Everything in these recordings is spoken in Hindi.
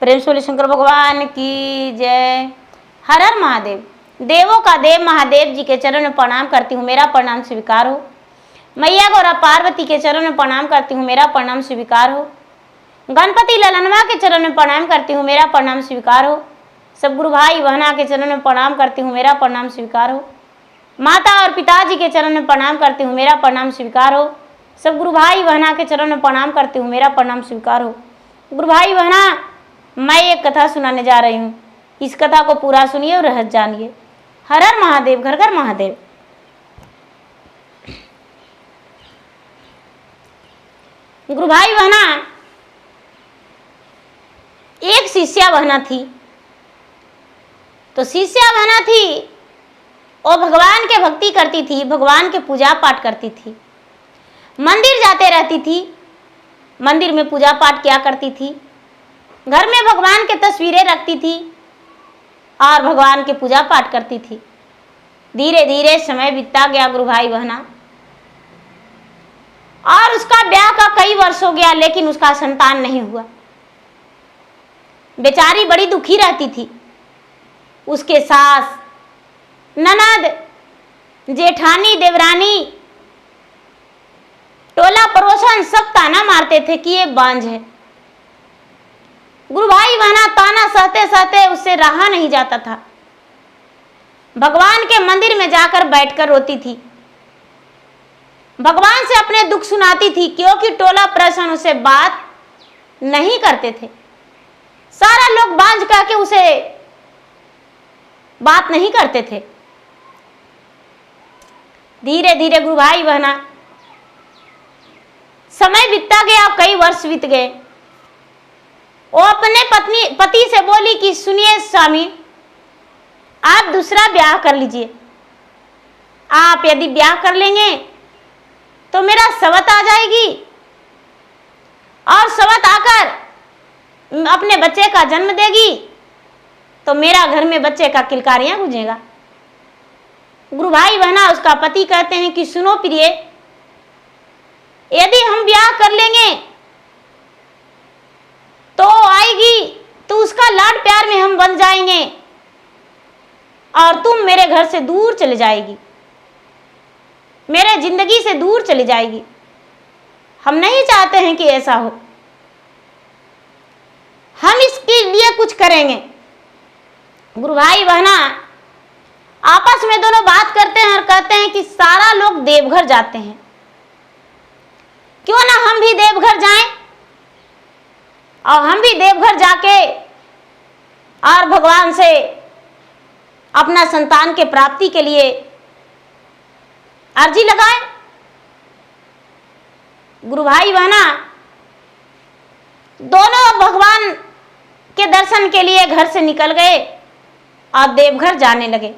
प्रेम से बोले शंकर भगवान की जय। हर हर महादेव। देवों का देव महादेव जी के चरण में प्रणाम करती हूँ, मेरा प्रणाम स्वीकार हो। मैया गौरा पार्वती के चरण में प्रणाम करती हूँ, मेरा प्रणाम स्वीकार हो। गणपति ललनवा के चरण में प्रणाम करती हूँ, मेरा प्रणाम स्वीकार हो। सब गुरु भाई बहना के चरण में प्रणाम करती हूँ, मेरा प्रणाम स्वीकार हो। माता और पिताजी के चरण में प्रणाम करती हूँ, मेरा प्रणाम स्वीकार हो। सब गुरु भाई बहना के चरण में प्रणाम करती हूँ, मेरा प्रणाम स्वीकार हो। गुरु भाई बहना, मैं एक कथा सुनाने जा रही हूँ, इस कथा को पूरा सुनिए और रहस्य जानिए। हर हर महादेव, घर घर महादेव। गुरु भाई बहना, एक शिष्या बहना थी। तो शिष्या बहना थी, वो भगवान के भक्ति करती थी, भगवान के पूजा पाठ करती थी, मंदिर जाते रहती थी, मंदिर में पूजा पाठ किया करती थी, घर में भगवान के तस्वीरें रखती थी और भगवान के पूजा पाठ करती थी। धीरे धीरे समय बीतता गया गुरु भाई बहना, और उसका ब्याह का कई वर्ष हो गया, लेकिन उसका संतान नहीं हुआ। बेचारी बड़ी दुखी रहती थी। उसके सास, ननद, जेठानी, देवरानी, टोला पड़ोसन सब ताना मारते थे कि ये बांझ है। गुरु भाई बहना ताना सहते सहते उससे रहा नहीं जाता था। भगवान के मंदिर में जाकर बैठकर रोती थी, भगवान से अपने दुख सुनाती थी, क्योंकि टोला पड़ोसन उसे बात नहीं करते थे। सारा लोग बांझ कह के उसे बात नहीं करते थे। धीरे धीरे गुरु भाई बहना समय बीतता गया, कई वर्ष बीत गए। वो अपने पति से बोली कि सुनिए स्वामी, आप दूसरा ब्याह कर लीजिए। आप यदि ब्याह कर लेंगे तो मेरा सवत आ जाएगी, और सवत आकर अपने बच्चे का जन्म देगी तो मेरा घर में बच्चे का किलकारियां गूंजेगा। गुरु भाई बहना, उसका पति कहते हैं कि सुनो प्रिय, यदि हम ब्याह कर लेंगे तो आएगी तो उसका लाड प्यार में हम बन जाएंगे और तुम मेरे घर से दूर चले जाएगी, मेरे जिंदगी से दूर चली जाएगी। हम नहीं चाहते हैं कि ऐसा हो, हम इसके लिए कुछ करेंगे। गुरु भाई बहना आपस में दोनों बात करते हैं और कहते हैं कि सारा लोग देवघर जाते हैं, क्यों ना हम भी देवघर जाएं और हम भी देवघर जाके और भगवान से अपना संतान के प्राप्ति के लिए अर्जी लगाएं। गुरु भाई बहना दोनों भगवान के दर्शन के लिए घर से निकल गए और देवघर जाने लगे।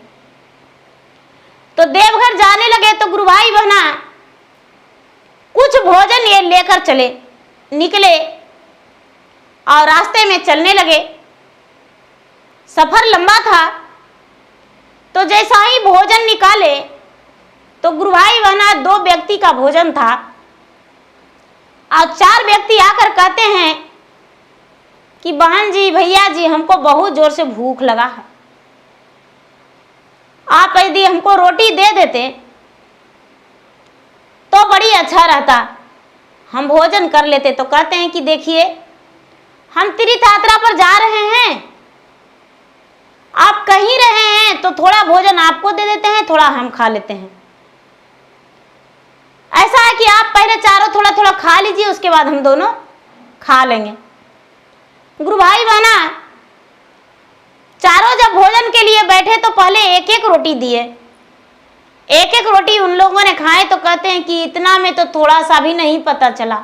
तो देवघर जाने लगे तो गुरु भाई बहना कुछ भोजन ये लेकर निकले और रास्ते में चलने लगे। सफर लंबा था, तो जैसा ही भोजन निकाले तो गुरु भाई बहना 2 व्यक्ति का भोजन था, और 4 व्यक्ति आकर कहते हैं कि बहन जी, भैया जी, हमको बहुत जोर से भूख लगा है, आप यदि हमको रोटी दे देते तो बड़ी अच्छा रहता, हम भोजन कर लेते। तो कहते हैं कि देखिए, हम तीर्थ यात्रा पर जा रहे हैं, आप कहीं रहे हैं तो थोड़ा भोजन आपको दे देते हैं, थोड़ा हम खा लेते हैं। ऐसा है कि आप पहले चारों थोड़ा थोड़ा खा लीजिए, उसके बाद हम दोनों खा लेंगे। गुरु भाई बहना चारों जब भोजन के लिए बैठे तो पहले एक एक रोटी दिए। एक एक रोटी उन लोगों ने खाए तो कहते हैं कि इतना में तो थोड़ा सा भी नहीं पता चला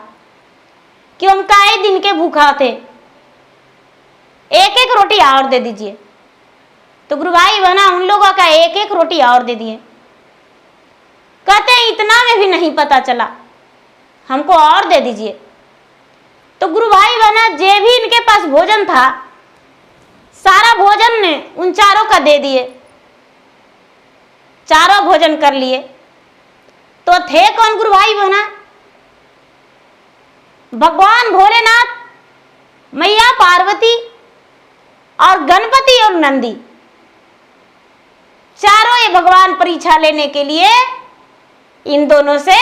कि हम कई दिन के भूखा थे, एक एक रोटी और दे दीजिए। तो गुरु भाई बहना उन लोगों का एक एक रोटी और दे दिए। कहते हैं इतना में भी नहीं पता चला, हमको और दे दीजिए। तो गुरु भाई बहना जे भी इनके पास भोजन था, सारा भोजन ने उन चारों का दे दिए। चारों भोजन कर लिए। तो थे कौन गुरु भाई बहना? भगवान भोलेनाथ, मैया पार्वती और गणपति और नंदी चारों ये भगवान परीक्षा लेने के लिए इन दोनों से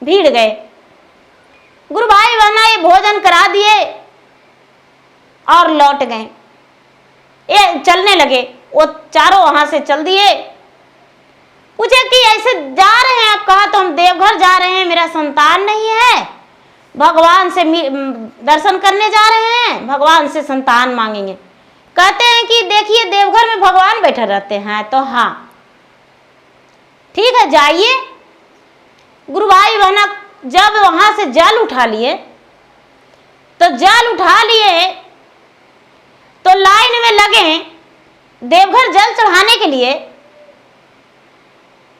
भीड़ गए। गुरु भाई बहना ये भोजन करा दिए और लौट गए। ये चलने लगे, वो चारों वहां से चल दिए। पूछे कि ऐसे जा रहे हैं आप? कहा तो हम देवघर जा रहे हैं, मेरा संतान नहीं है, भगवान से दर्शन करने जा रहे हैं, भगवान से संतान मांगेंगे। कहते हैं कि देखिए देवघर में भगवान बैठे रहते हैं। तो हाँ ठीक है जाइए। गुरु भाई बहना जब वहां से जल उठा लिए तो जल उठा लिए तो लाइन में लगे देवघर जल चढ़ाने के लिए।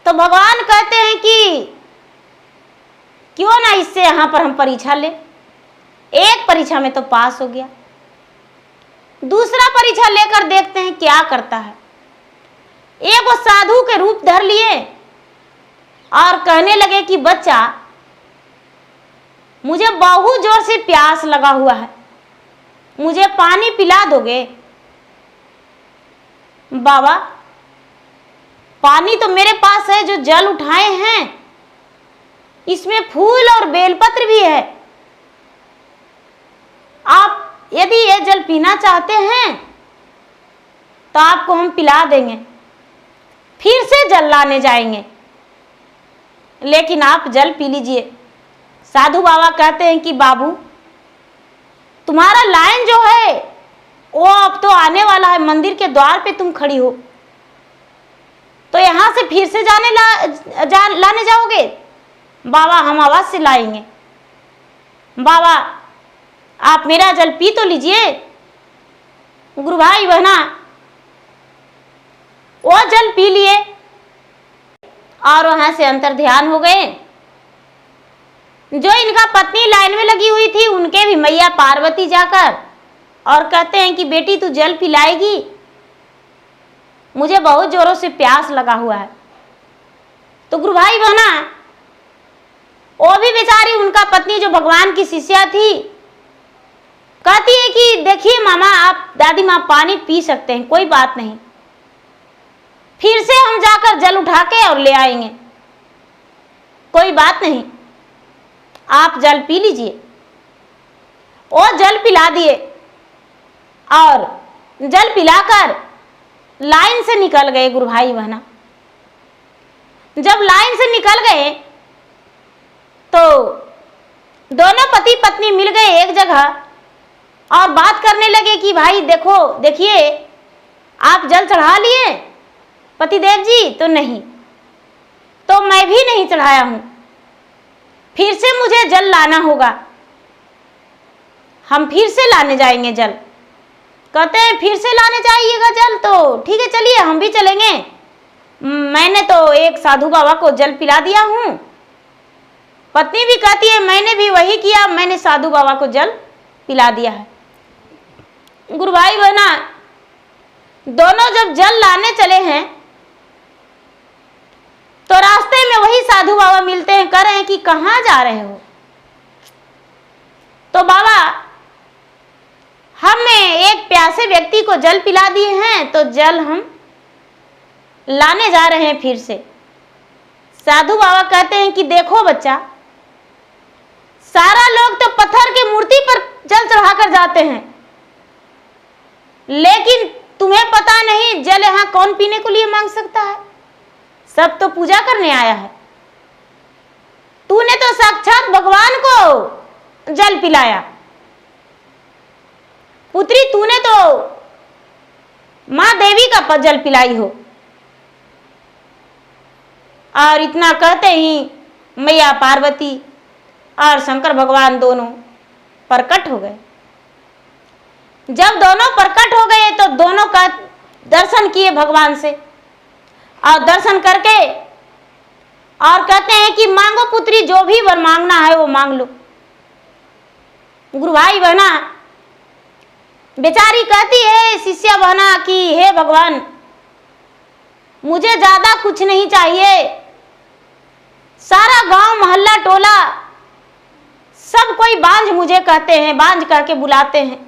तो भगवान कहते हैं कि क्यों ना इससे यहां पर हम परीक्षा ले। एक परीक्षा में तो पास हो गया, दूसरा परीक्षा लेकर देखते हैं क्या करता है। एक वो साधु के रूप धर लिए और कहने लगे कि बच्चा मुझे बहुत जोर से प्यास लगा हुआ है, मुझे पानी पिला दोगे? बाबा पानी तो मेरे पास है, जो जल उठाए हैं इसमें फूल और बेलपत्र भी है, आप यदि ये जल पीना चाहते हैं तो आपको हम पिला देंगे, फिर से जल लाने जाएंगे, लेकिन आप जल पी लीजिए। साधु बाबा कहते हैं कि बाबू तुम्हारा लाइन जो है वो अब तो आने वाला है, मंदिर के द्वार पे तुम खड़ी हो, तो यहां से फिर से लाने जाओगे? बाबा हम अवश्य लाएंगे। बाबा आप मेरा जल पी तो लीजिए। गुरु भाई बहना वो जल पी लिए और वहां से अंतर ध्यान हो गए। जो इनका पत्नी लाइन में लगी हुई थी उनके भी मैया पार्वती जाकर और कहते हैं कि बेटी तू जल पिलाएगी, मुझे बहुत जोरों से प्यास लगा हुआ है। तो गुरु भाई बहना वो भी बेचारी उनका पत्नी जो भगवान की शिष्या थी कहती है कि देखिए मामा आप दादी माँ पानी पी सकते हैं, कोई बात नहीं, फिर से हम जाकर जल उठा के और ले आएंगे, कोई बात नहीं, आप जल पी लीजिए। वो जल पिला दिए और जल पिलाकर लाइन से निकल गए। गुरु भाई बहना जब लाइन से निकल गए तो दोनों पति पत्नी मिल गए एक जगह और बात करने लगे कि भाई देखो देखिए आप जल चढ़ा लिए पतिदेव जी? तो नहीं, तो मैं भी नहीं चढ़ाया हूं, फिर से मुझे जल लाना होगा, हम फिर से लाने जाएंगे जल। कहते हैं फिर से लाने जाइएगा जल? तो ठीक है चलिए हम भी चलेंगे, मैंने तो एक साधु बाबा को जल पिला दिया हूं। पत्नी भी कहती है मैंने भी वही किया, मैंने साधु बाबा को जल पिला दिया है। गुरु भाई बहना दोनों जब जल लाने चले हैं तो रास्ते में वही साधु बाबा मिलते हैं, कह रहे हैं कि कहाँ जा रहे हो? तो बाबा हमें एक प्यासे व्यक्ति को जल पिला दिए हैं, तो जल हम लाने जा रहे हैं फिर से। साधु बाबा कहते हैं कि देखो बच्चा, सारा लोग तो पत्थर की मूर्ति पर जल चढ़ाकर जाते हैं, लेकिन तुम्हें पता नहीं जल यहां कौन पीने को लिए मांग सकता है, सब तो पूजा करने आया है। तूने तो साक्षात भगवान को जल पिलाया, पुत्री तूने तो मां देवी का जल पिलाई हो। और इतना कहते ही मैया पार्वती और शंकर भगवान दोनों प्रकट हो गए। जब दोनों प्रकट हो गए तो दोनों का दर्शन किए भगवान से, और दर्शन करके और कहते हैं कि मांगो पुत्री, जो भी वर मांगना है वो मांग लो। गुरु भाई बहना बेचारी कहती है शिष्या बहना कि हे भगवान मुझे ज्यादा कुछ नहीं चाहिए, सारा गांव मोहल्ला टोला सब कोई बांझ मुझे कहते हैं, बांझ कह के बुलाते हैं,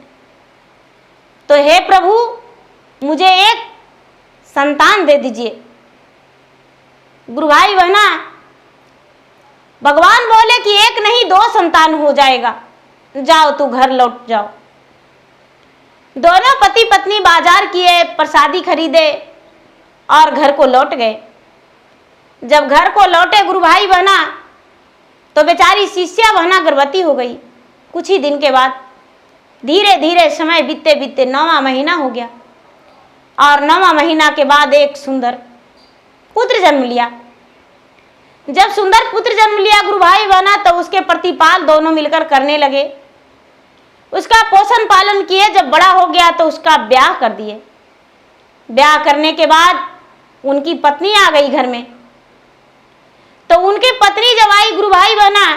तो हे प्रभु मुझे एक संतान दे दीजिए। गुरु भाई बहना, भगवान बोले कि एक नहीं 2 संतान हो जाएगा, जाओ तू घर लौट जाओ। दोनों पति पत्नी बाजार किए, प्रसादी खरीदे और घर को लौट गए। जब घर को लौटे गुरु भाई बहना, तो बेचारी शिष्या बहना गर्भवती हो गई। कुछ ही दिन के बाद धीरे धीरे समय बीतते बीतते 9वां महीना हो गया और 9वां महीना के बाद एक सुंदर पुत्र जन्म लिया। जब सुंदर पुत्र जन्म लिया गुरु भाई बहना, तो उसके प्रतिपाल दोनों मिलकर करने लगे। उसका पोषण पालन किए। जब बड़ा हो गया तो उसका ब्याह कर दिए। ब्याह करने के बाद उनकी पत्नी आ गई घर में। तो उनकी पत्नी जब आई गुरु भाई बहना,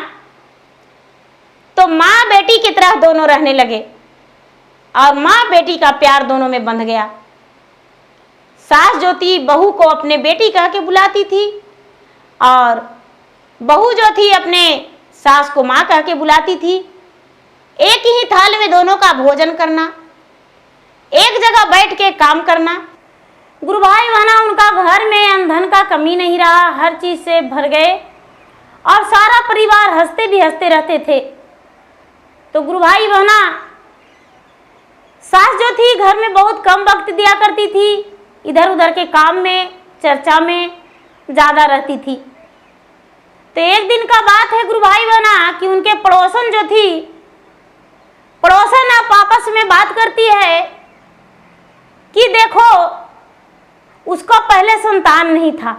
तो माँ बेटी की तरह दोनों रहने लगे और माँ बेटी का प्यार दोनों में बंध गया। सास जो थी बहू को अपने बेटी कह के बुलाती थी और बहू जो थी अपने सास को माँ कह के बुलाती थी। एक ही थाल में दोनों का भोजन करना, एक जगह बैठ के काम करना। गुरु भाई बहना, उनका घर में अन्न धन का कमी नहीं रहा, हर चीज से भर गए और सारा परिवार हंसते भी हंसते रहते थे। तो गुरु भाई बहना, सास जो थी घर में बहुत कम वक्त दिया करती थी, इधर उधर के काम में चर्चा में ज्यादा रहती थी। तो एक दिन का बात है गुरु भाई बहना कि उनके पड़ोसन जो थी, पड़ोसन आप आपस में बात करती है कि देखो उसको पहले संतान नहीं था,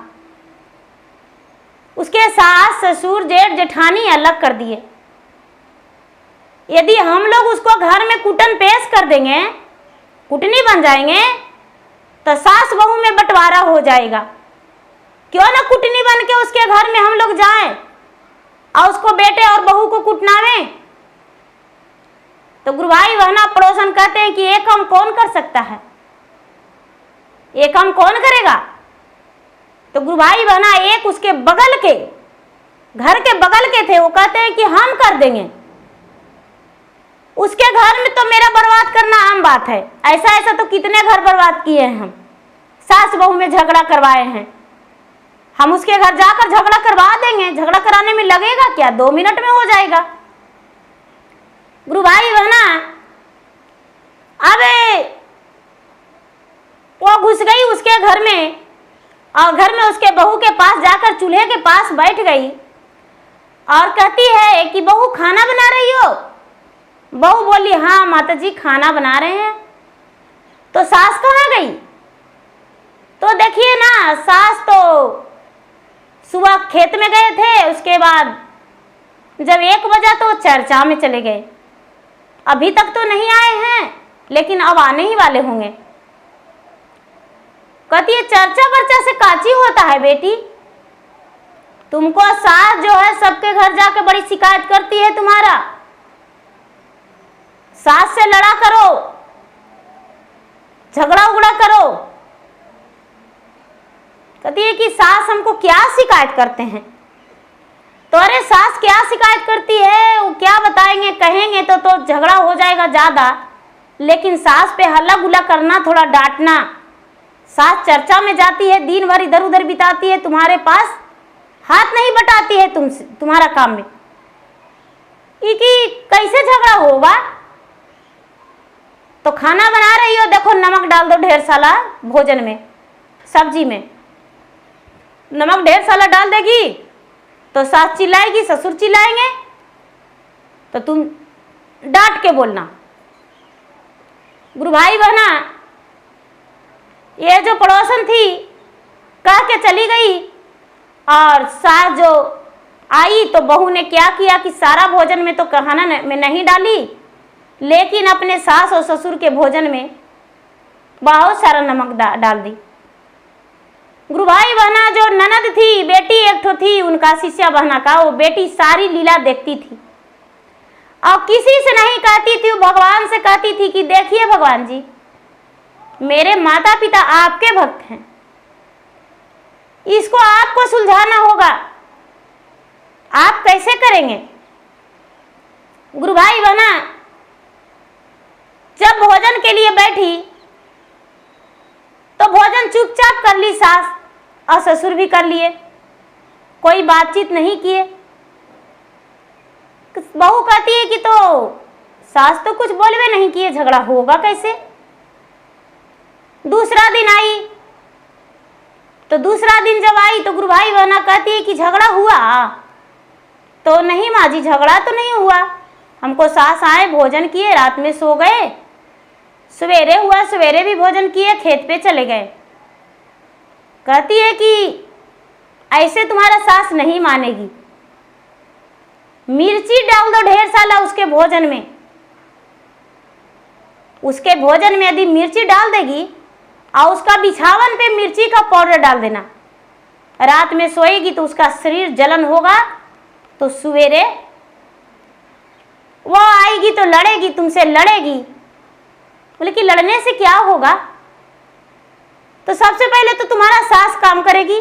उसके सास ससुर जेठ जेठानी अलग कर दिए। यदि हम लोग उसको घर में कुटन पेश कर देंगे, कुटनी बन जाएंगे, तो सास बहू में बंटवारा हो जाएगा। क्यों ना कुटनी बन के उसके घर में हम लोग जाएं और उसको बेटे और बहू को कुटनावे। तो गुरु भाई बहना, पड़ोसन कहते हैं कि ये काम कौन कर सकता है, ये काम कौन करेगा। तो गुरु भाई बहना, एक उसके बगल के घर के बगल के थे, वो कहते हैं कि हम कर देंगे। उसके घर में तो मेरा बर्बाद करना आम बात है, ऐसा ऐसा तो कितने घर बर्बाद किए हैं हम, सास बहू में झगड़ा करवाए हैं। हम उसके घर जाकर झगड़ा करवा देंगे, झगड़ा कराने में लगेगा क्या, 2 मिनट में हो जाएगा। गुरु भाई बहना, अबे वो घुस गई उसके घर में और घर में उसके बहू के पास जाकर चूल्हे के पास बैठ गई और कहती है कि बहू खाना बना रही हो। बहू बोली हाँ माता जी खाना बना रहे हैं। तो सास कहाँ गई। तो देखिए ना, सास तो सुबह खेत में गए थे, उसके बाद जब 1 बजा तो चर्चा में चले गए। अभी तक तो नहीं आए हैं, लेकिन अब आने ही वाले होंगे। कहती है चर्चा वर्चा से काची होता है बेटी, तुमको सास जो है सबके घर जाके बड़ी शिकायत करती है तुम्हारा, सास से लड़ा करो, झगड़ा उगड़ा करो। कहती है कि सास हमको क्या शिकायत करते हैं। तो अरे सास क्या शिकायत करती है, वो क्या बताएंगे, कहेंगे तो झगड़ा हो जाएगा ज्यादा, लेकिन सास पे हल्ला गुल्ला करना, थोड़ा डांटना। सास चर्चा में जाती है, दिन भर इधर उधर बिताती है, तुम्हारे पास हाथ नहीं बटाती है तुमसे, तुम्हारा काम में। कि कैसे झगड़ा होगा। तो खाना बना रही हो, देखो नमक डाल दो ढेर सारा भोजन में, सब्जी में नमक ढेर सारा डाल देगी तो सास चिल्लाएगी, ससुर चिल्लाएंगे, तो तुम डांट के बोलना। गुरु भाई बहना, ये जो पड़ोसन थी कह के चली गई और सास जो आई तो बहू ने क्या किया कि सारा भोजन में तो खाना में नहीं डाली, लेकिन अपने सास और ससुर के भोजन में बहुत सारा नमक डाल दी। गुरु भाई बहना, जो ननद थी, बेटी एक ठो थी उनका शिष्या बहना का, वो बेटी सारी लीला देखती थी और किसी से नहीं कहती थी, वो भगवान से कहती थी कि देखिए भगवान जी, मेरे माता पिता आपके भक्त हैं, इसको आपको सुलझाना होगा, आप कैसे करेंगे। गुरु भाई बहना, जब भोजन भोजन के लिए बैठी तो भोजन चुपचाप कर ली सास, और ससुर भी कर लिए, कोई बातचीत नहीं किए। बहू कहती है कि तो सास तो कुछ बोलवे नहीं किए, झगड़ा होगा कैसे। दूसरा दिन आई तो दूसरा दिन जब आई तो गुरु भाई बहना कहती है कि झगड़ा हुआ, तो नहीं माँ जी झगड़ा तो नहीं हुआ, हमको सास आए भोजन किए, रात में सो गए, सवेरे हुआ सवेरे भी भोजन किए, खेत पे चले गए। कहती है कि ऐसे तुम्हारा सास नहीं मानेगी, मिर्ची डाल दो ढेर सारा उसके भोजन में, उसके भोजन में यदि मिर्ची डाल देगी और उसका बिछावन पे मिर्ची का पाउडर डाल देना, रात में सोएगी तो उसका शरीर जलन होगा, तो सवेरे वो आएगी तो लड़ेगी, तुमसे लड़ेगी। बोले कि लड़ने से क्या होगा, तो सबसे पहले तो तुम्हारा सास काम करेगी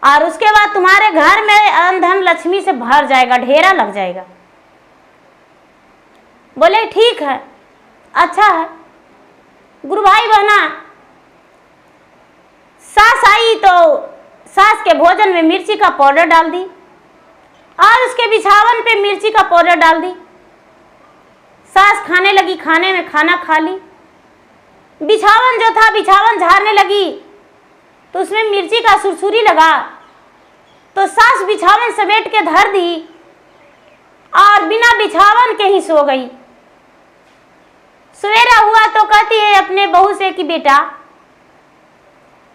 और उसके बाद तुम्हारे घर में अन्न धन लक्ष्मी से भर जाएगा, ढेरा लग जाएगा। बोले ठीक है, अच्छा है। गुरु भाई बहना, सास आई तो सास के भोजन में मिर्ची का पाउडर डाल दी और उसके बिछावन पे मिर्ची का पाउडर डाल दी। सास खाने लगी, खाने में खाना खा ली, बिछावन जो था बिछावन झाड़ने लगी तो उसमें मिर्ची का सुरसुरी लगा, तो सास बिछावन समेट के धर दी और बिना बिछावन के ही सो गई। सवेरा हुआ तो कहती है अपने बहू से कि बेटा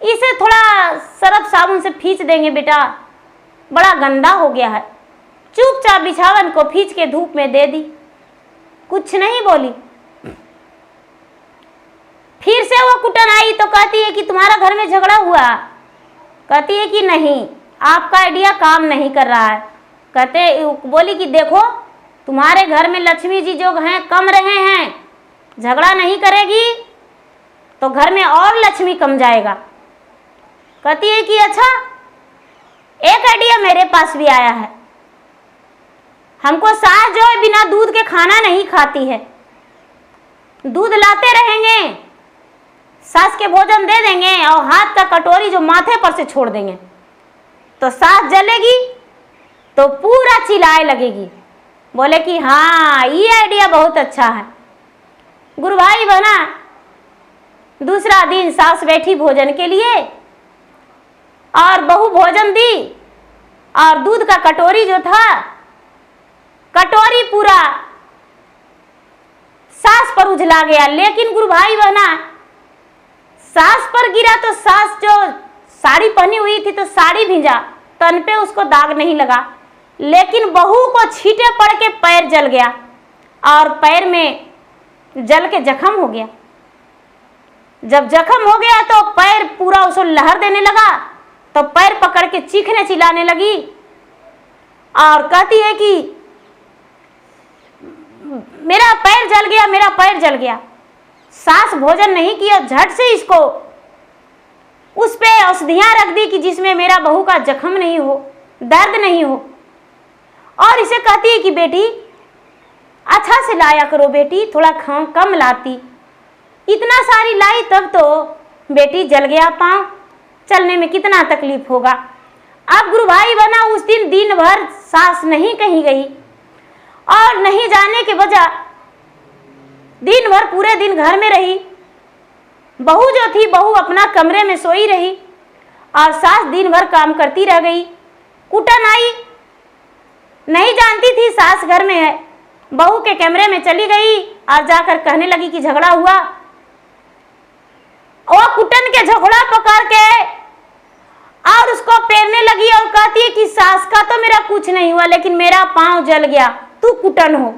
इसे थोड़ा सरफ साबुन से खींच देंगे बेटा, बड़ा गंदा हो गया है। चुपचाप बिछावन को खींच के धूप में दे दी, कुछ नहीं बोली। फिर से वो कुटन आई तो कहती है कि तुम्हारा घर में झगड़ा हुआ, कहती है कि नहीं आपका आइडिया काम नहीं कर रहा है। बोली कि देखो तुम्हारे घर में लक्ष्मी जी जो हैं कम रहे हैं, झगड़ा नहीं करेगी तो घर में और लक्ष्मी कम जाएगा। कहती है कि अच्छा एक आइडिया मेरे पास भी आया है, हमको सास जो है बिना दूध के खाना नहीं खाती है, दूध लाते रहेंगे, सास के भोजन दे देंगे और हाथ का कटोरी जो माथे पर से छोड़ देंगे, तो सास जलेगी तो पूरा चिल्लाए लगेगी। बोले कि हाँ ये आइडिया बहुत अच्छा है। गुरु भाई बहना, दूसरा दिन सास बैठी भोजन के लिए और बहू भोजन दी और दूध का कटोरी जो था, कटोरी पूरा सास पर उजला गया। लेकिन गुरु भाई बहना, सास पर गिरा तो सास जो साड़ी पहनी हुई थी तो साड़ी भींजा, तन पे उसको दाग नहीं लगा, लेकिन बहू को छींटे पड़ के पैर जल गया और पैर में जल के जख्म हो गया। जब जख्म हो गया तो पैर पूरा उसको लहर देने लगा, तो पैर पकड़ के चीखने चिल्लाने लगी और कहती है कि मेरा पैर जल गया, मेरा पैर जल गया। सास भोजन नहीं किया, झट से इसको उस पे औषधियां रख दी कि जिसमें मेरा बहू का जख्म नहीं हो, दर्द नहीं हो, और इसे कहती है कि बेटी अच्छा से लाया करो बेटी, थोड़ा कम लाती, इतना सारी लाई तब तो बेटी जल गया पाँव, चलने में कितना तकलीफ होगा। अब गुरु भाई बना उस दिन भर सास नहीं कहीं गई और नहीं जाने के वजह दिन भर पूरे दिन घर में रही। बहू जो थी बहू अपना कमरे में सोई रही और सास दिन भर काम करती रह गई। कुटन आई, नहीं जानती थी सास घर में है, बहू के कमरे में चली गई और जाकर कहने लगी कि झगड़ा हुआ। और कुटन के झगड़ा पकड़ के और उसको पेरने लगी और कहती है कि सास का तो मेरा कुछ नहीं हुआ, लेकिन मेरा पांव जल गया, तू कुटन हो।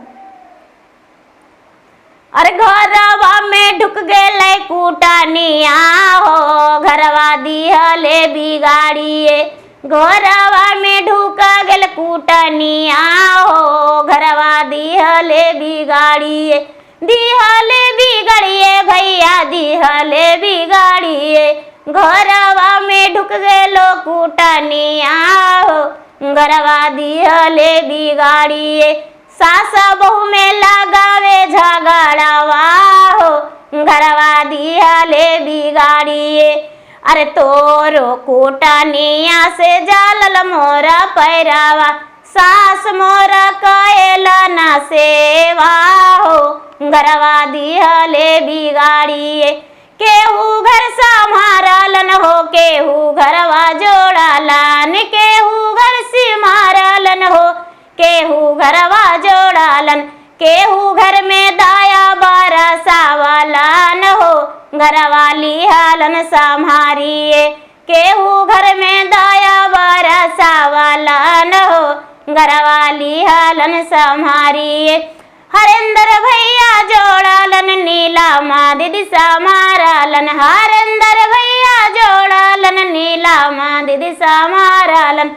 अरे घरवा में ढुक गए कुटनिया हो, घरवा दिहले बिगाड़िए, घरवा में ढुक गल कुटनिया हो, घरवा दिहले बिगाड़िए, दिहले बिगाड़िए भैया दिहले बिगाड़िए, घरवा में ढुक गलो कुटनिया हो, घरवा दिहले बिगाड़िए, सास बहू में लगावे झगड़वा हो, घरवा दिहले बिगाड़िए। अरे तोरो कुटनिया से जालल मोरा पैरावा, सास मोरा कएला ना सेवा हो, घरवा दिहले बिगाड़िए। केहू घर संभारलन हो, केहू घरवा जोड़ालन, केहू घर सिमारलन हो, केहू घरवा जोड़ालन, केहू घर में दाया बरसावलन हो, घरवा लिहलन संभारिए। केहू घर में दाया बरसावलन हो, घरवा लिहलन संभारिए। हरेंद्र भैया जोड़ालन, नीलामा दीदी समारलन, हरेंद्र भैया जोड़ालन, नीलामा दीदी समारलन,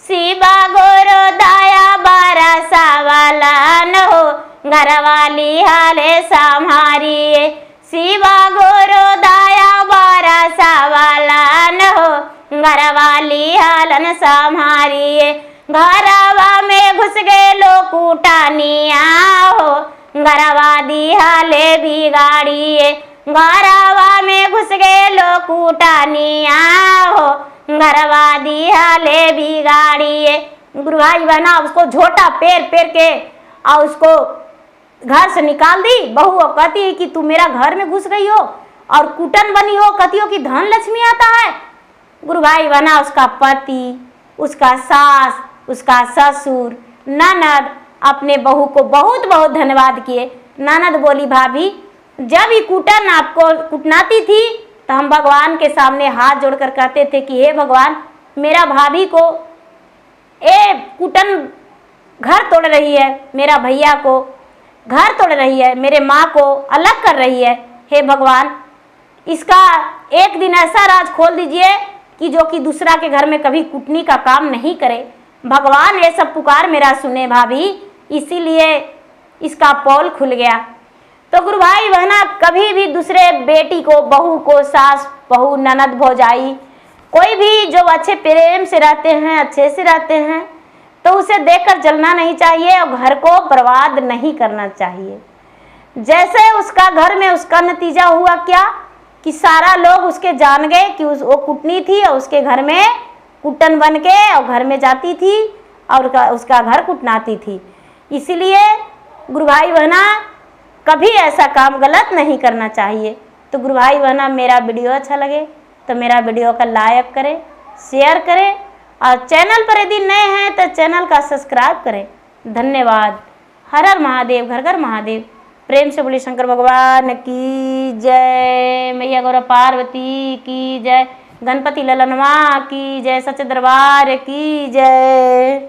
शिवा गोरो दाया बरसावलन हो, घरवा लिहले संभारिए। शिवा गोरो दाया बरसावलन हो, घरवा लिहलन संभारिए। घरवा में घुस गए लो कुटनिया हो, घरवा दिहले बिगाड़िए। घरवा में घुस गए लो कुटनिया हो, घरवा दिहले बिगाड़िए। गुरु भाई बहना उसको झोटा पेर पेर के और उसको घर से निकाल दी। बहू कहती है कि तू मेरा घर में घुस गई हो और कुटन बनी हो, कहती हो कि धन लक्ष्मी आता है। गुरु भाई बहना उसका पति, उसका सास, उसका ससुर, ननद अपने बहू को बहुत बहुत धन्यवाद किए। ननद बोली भाभी जब ही कुटन आपको कुटनाती थी तो हम भगवान के सामने हाथ जोड़कर कहते थे कि हे भगवान, मेरा भाभी को ए कुटन घर तोड़ रही है, मेरा भैया को घर तोड़ रही है, मेरे माँ को अलग कर रही है। हे भगवान, इसका एक दिन ऐसा राज खोल दीजिए कि जो कि दूसरा के घर में कभी कुटनी का काम नहीं करे। भगवान ये सब पुकार मेरा सुने भाभी, इसीलिए इसका पोल खुल गया। तो गुरु भाई बहना कभी भी दूसरे बेटी को, बहू को, सास बहू, ननद भौजाई, कोई भी जो अच्छे प्रेम से रहते हैं, अच्छे से रहते हैं, तो उसे देखकर जलना नहीं चाहिए और घर को बर्बाद नहीं करना चाहिए। जैसे उसका घर में उसका नतीजा हुआ क्या कि सारा लोग उसके जान गए कि वो कुटनी थी और उसके घर में कुटन बन के और घर में जाती थी और उसका घर कुटनाती थी। इसीलिए गुरु भाई बहना कभी ऐसा काम गलत नहीं करना चाहिए। तो गुरु भाई बहना मेरा वीडियो अच्छा लगे तो मेरा वीडियो का लाइक करें, शेयर करें और चैनल पर यदि नए हैं तो चैनल का सब्सक्राइब करें। धन्यवाद। हर हर महादेव, घर घर महादेव। प्रेम से बोलिए शंकर भगवान की जय, मैया गौरा पार्वती की जय, गणपति ललनवा की जय, सच्चे दरबार की जय।